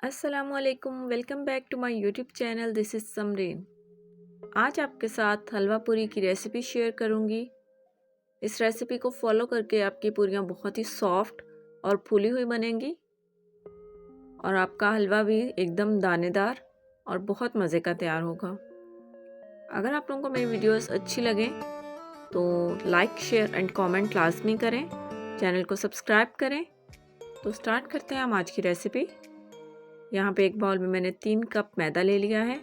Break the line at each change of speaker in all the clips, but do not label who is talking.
अस्सलाम वालेकुम, welcome back to my YouTube channel. This is Samreen. आज आपके साथ हलवा पूरी की रेसिपी शेयर करूंगी। इस रेसिपी को फॉलो करके आपकी पूरियां बहुत ही सॉफ्ट और फूली हुई बनेंगी और आपका हलवा भी एकदम दानेदार और बहुत मज़े का तैयार होगा। अगर आप लोगों को मेरी वीडियोस अच्छी लगे तो लाइक, शेयर एंड कमेंट लाजमी करें, चैनल को सब्सक्राइब करें। तो स्टार्ट करते हैं हम आज की रेसिपी। यहाँ पे एक बाउल में मैंने 3 कप मैदा ले लिया है।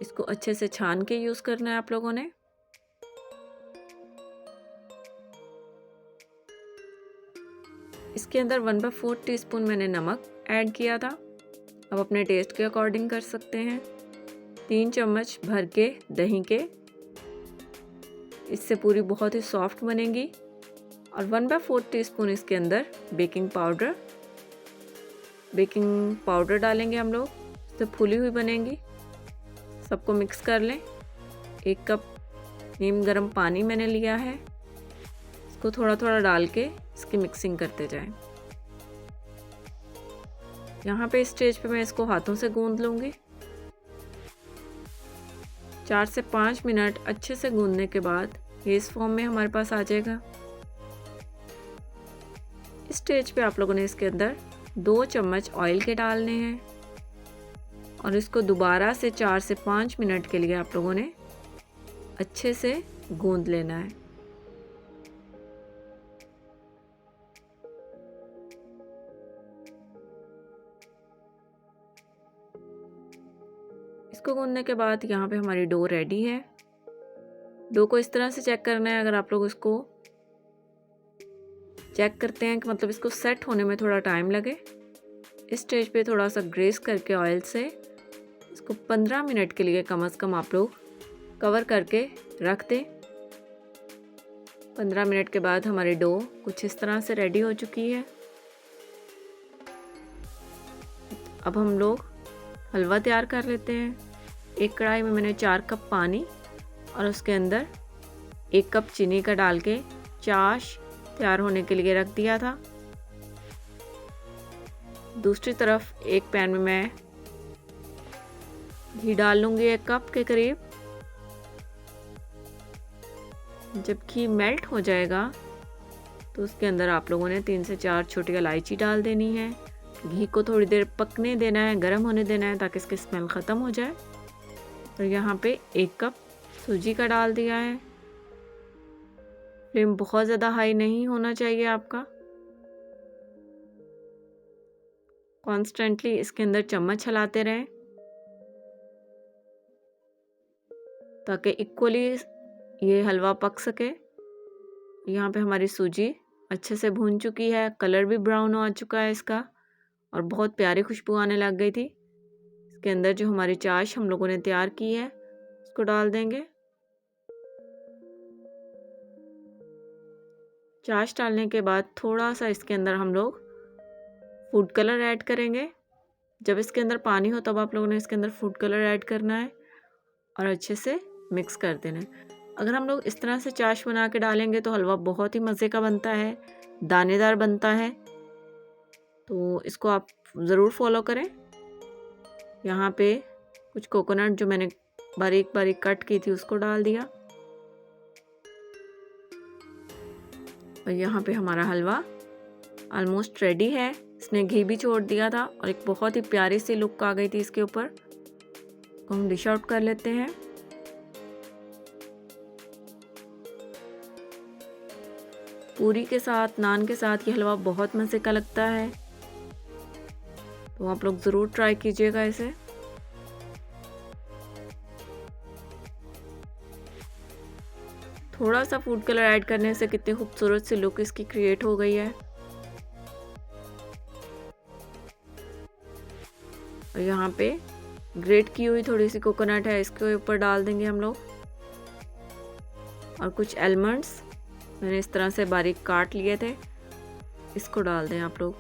इसको अच्छे से छान के यूज़ करना है आप लोगों ने। इसके अंदर 1/4 टीस्पून मैंने नमक ऐड किया था। अब अपने टेस्ट के अकॉर्डिंग कर सकते हैं। 3 चम्मच भर के दही के, इससे पूरी बहुत ही सॉफ्ट बनेगी। और 1/4 टीस्पून इसके अंदर बेकिंग पाउडर डालेंगे हम लोग, इससे फूली हुई बनेंगी। सबको मिक्स कर लें। 1 कप नीम गर्म पानी मैंने लिया है, इसको थोड़ा थोड़ा डाल के इसकी मिक्सिंग करते जाएं। यहाँ पे स्टेज पे मैं इसको हाथों से गूंद लूँगी। 4 से 5 मिनट अच्छे से गूंदने के बाद ये इस फॉर्म में हमारे पास आ जाएगा। इस स्टेज पे आप लोगों ने इसके अंदर 2 चम्मच ऑयल के डालने हैं और इसको दोबारा से 4 से 5 मिनट के लिए आप लोगों ने अच्छे से गूंद लेना है। इसको गूंदने के बाद यहाँ पे हमारी डो रेडी है। डो को इस तरह से चेक करना है। अगर आप लोग इसको चेक करते हैं कि मतलब इसको सेट होने में थोड़ा टाइम लगे, इस स्टेज पे थोड़ा सा ग्रेस करके ऑयल से इसको 15 मिनट के लिए कम से कम आप लोग कवर करके रख दें। 15 मिनट के बाद हमारी डो कुछ इस तरह से रेडी हो चुकी है। अब हम लोग हलवा तैयार कर लेते हैं। एक कढ़ाई में मैंने 4 कप पानी और उसके अंदर 1 कप चीनी का डाल के चाश तैयार होने के लिए रख दिया था। दूसरी तरफ एक पैन में मैं घी डाल लूँगी 1 कप के करीब। जब घी मेल्ट हो जाएगा तो उसके अंदर आप लोगों ने 3 से 4 छोटी इलायची डाल देनी है। घी को थोड़ी देर पकने देना है, गर्म होने देना है ताकि इसकी स्मेल ख़त्म हो जाए। और यहाँ पे 1 कप सूजी का डाल दिया है। फ्लेम बहुत ज़्यादा हाई नहीं होना चाहिए आपका। कॉन्स्टेंटली इसके अंदर चम्मच हिलाते रहें ताकि इक्वली ये हलवा पक सके। यहाँ पे हमारी सूजी अच्छे से भून चुकी है, कलर भी ब्राउन हो चुका है इसका और बहुत प्यारी खुशबू आने लग गई थी। इसके अंदर जो हमारी चाश हम लोगों ने तैयार की है उसको डाल देंगे। चाश डालने के बाद थोड़ा सा इसके अंदर हम लोग फूड कलर ऐड करेंगे। जब इसके अंदर पानी हो तब आप लोगों ने इसके अंदर फूड कलर ऐड करना है और अच्छे से मिक्स कर देना है। अगर हम लोग इस तरह से चाश बना के डालेंगे तो हलवा बहुत ही मज़े का बनता है, दानेदार बनता है। तो इसको आप ज़रूर फॉलो करें। यहाँ पे कुछ कोकोनट जो मैंने बारीक बारीक कट की थी उसको डाल दिया। और यहाँ पे हमारा हलवा ऑलमोस्ट रेडी है। इसने घी भी छोड़ दिया था और एक बहुत ही प्यारी सी लुक आ गई थी इसके ऊपर। तो हम डिश आउट कर लेते हैं। पूरी के साथ, नान के साथ ये हलवा बहुत मज़े का लगता है। तो आप लोग ज़रूर ट्राई कीजिएगा इसे। थोड़ा सा फूड कलर ऐड करने से कितनी खूबसूरत सी लुक इसकी क्रिएट हो गई है। और यहाँ पे ग्रेट की हुई थोड़ी सी कोकोनट है, इसके ऊपर डाल देंगे हम लोग। और कुछ आलमंड्स मैंने इस तरह से बारीक काट लिए थे, इसको डाल दें आप लोग।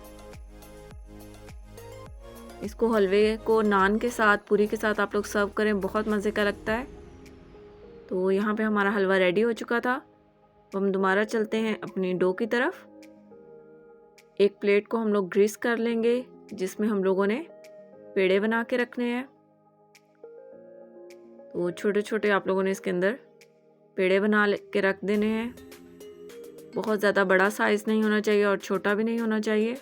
इसको हलवे को नान के साथ, पूरी के साथ आप लोग सर्व करें, बहुत मज़े का लगता है। तो यहाँ पे हमारा हलवा रेडी हो चुका था। तो हम दोबारा चलते हैं अपनी डो की तरफ। एक प्लेट को हम लोग ग्रीस कर लेंगे जिसमें हम लोगों ने पेड़े बना के रखने हैं। तो छोटे छोटे आप लोगों ने इसके अंदर पेड़े बना के रख देने हैं। बहुत ज़्यादा बड़ा साइज़ नहीं होना चाहिए और छोटा भी नहीं होना चाहिए।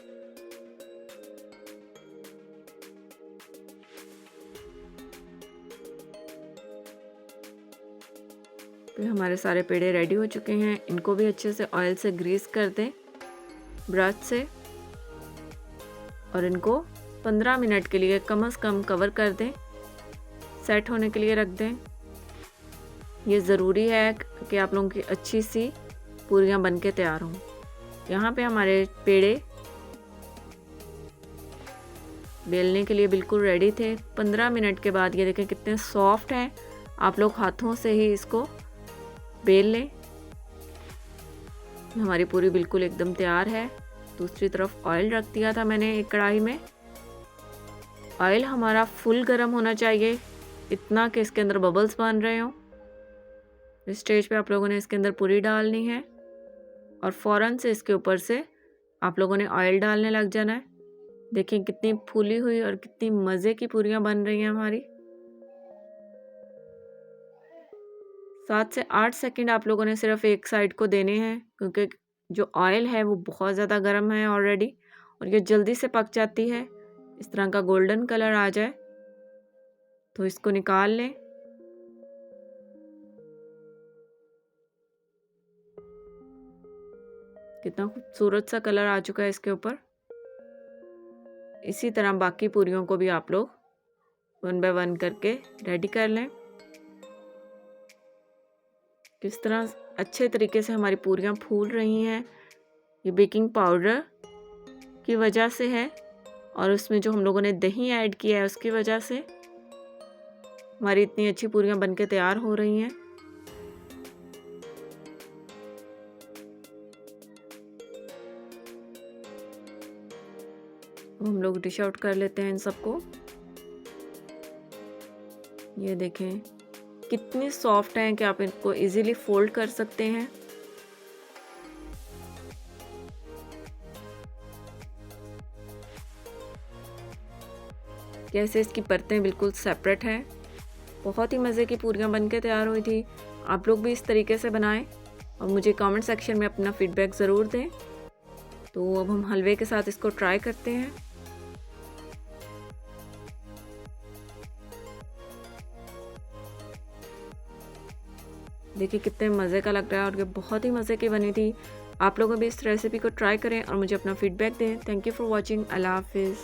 तो हमारे सारे पेड़े रेडी हो चुके हैं। इनको भी अच्छे से ऑयल से ग्रीस कर दें ब्रश से, और इनको 15 मिनट के लिए कम से कम कवर कर दें, सेट होने के लिए रख दें। ये ज़रूरी है कि आप लोगों की अच्छी सी पूरियां बन के तैयार हों। यहाँ पे हमारे पेड़े बेलने के लिए बिल्कुल रेडी थे। 15 मिनट के बाद ये देखें कितने सॉफ्ट हैं। आप लोग हाथों से ही इसको बेल लें। हमारी पूरी बिल्कुल एकदम तैयार है। दूसरी तरफ ऑयल रख दिया था मैंने एक कढ़ाई में। ऑयल हमारा फुल गर्म होना चाहिए, इतना कि इसके अंदर बबल्स बन रहे हों। इस स्टेज पे आप लोगों ने इसके अंदर पूरी डालनी है और फ़ौरन से इसके ऊपर से आप लोगों ने ऑयल डालने लग जाना है। देखिए कितनी फूली हुई और कितनी मज़े की पूरियां बन रही हैं हमारी। 7 से 8 सेकंड आप लोगों ने सिर्फ एक साइड को देने हैं, क्योंकि जो ऑयल है वो बहुत ज़्यादा गर्म है ऑलरेडी और ये जल्दी से पक जाती है। इस तरह का गोल्डन कलर आ जाए तो इसको निकाल लें। कितना खूबसूरत सा कलर आ चुका है इसके ऊपर। इसी तरह बाकी पूरियों को भी आप लोग 1 बाय 1 करके रेडी कर लें। किस तरह अच्छे तरीके से हमारी पूरियां फूल रही हैं, ये बेकिंग पाउडर की वजह से है और उसमें जो हम लोगों ने दही ऐड किया है उसकी वजह से हमारी इतनी अच्छी पूरियां बनके तैयार हो रही हैं। हम लोग डिश आउट कर लेते हैं इन सबको। ये देखें कितनी सॉफ्ट हैं कि आप इनको इजीली फोल्ड कर सकते हैं। कैसे इसकी परतें बिल्कुल सेपरेट हैं। बहुत ही मज़े की पूरियां बनके तैयार हुई थी। आप लोग भी इस तरीके से बनाएं और मुझे कमेंट सेक्शन में अपना फीडबैक ज़रूर दें। तो अब हम हलवे के साथ इसको ट्राई करते हैं। देखिए कितने मज़े का लग रहा है और ये बहुत ही मज़े की बनी थी। आप लोगों भी इस रेसिपी को ट्राई करें और मुझे अपना फीडबैक दें। Thank you for watching. अल्लाह हाफिज़।